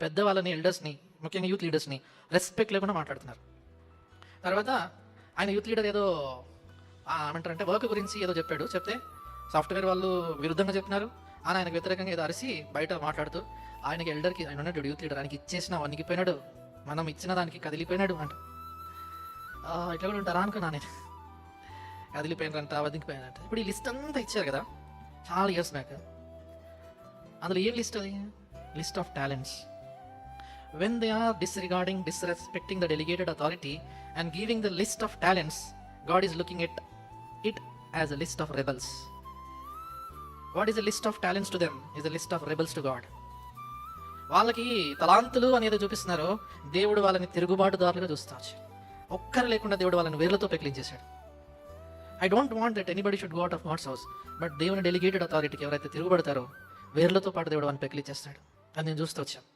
పెద్దవాళ్ళని, ఎల్డర్స్ని, ముఖ్యంగా youth లీడర్స్ని respect లేకుండా మాట్లాడుతున్నారు. తర్వాత ఆయన యూత్ లీడర్ ఏదో ఏమంటారంటే వర్క్ గురించి ఏదో చెప్పాడు. చెప్తే సాఫ్ట్వేర్ వాళ్ళు విరుద్ధంగా చెప్పినారు. ఆయనకు వ్యతిరేకంగా ఏదో అరిసి బయట మాట్లాడుతూ ఆయనకి ఎల్డర్కి ఆయన ఉన్నాడు యూత్ లీడర్, ఆయనకి ఇచ్చేసిన వణికిపోయినాడు, మనం ఇచ్చిన దానికి కదిలిపోయినాడు అంట. ఇట్లా కూడా ఉంటారా అనుకున్నా నేను. కదిలిపోయినారంట, వదిలిపోయినారంట. ఇప్పుడు ఈ లిస్ట్ అంతా ఇచ్చారు కదా చాలా ఇయర్స్ బ్యాక్. అందులో ఏం లిస్ట్ అది? List of talents. When they are disregarding, disrespecting the delegated authority and giving the list of talents, God is looking at it as a list of rebels. What is a list of talents to them? Is a list of rebels to God. వాళ్ళకి తలాంతులు అనేది చూపిస్తున్నారు, దేవుడు వాళ్ళని తిరుగుబాటుదారులుగా చూస్తాడు. ఒక్కరు లేకుండా దేవుడు వాళ్ళని వేర్లతో పెకిలించేశాడు. I don't want that anybody should go out of God's house. But దేవుని డెలిగేటెడ్ అథారిటీకి ఎవరైతే తిరుగుబడతారో వేర్లతో పాటు దేవుడు వాళ్ళని పెకిలించేస్తాడు. అది నేను చూస్తూ వచ్చాను.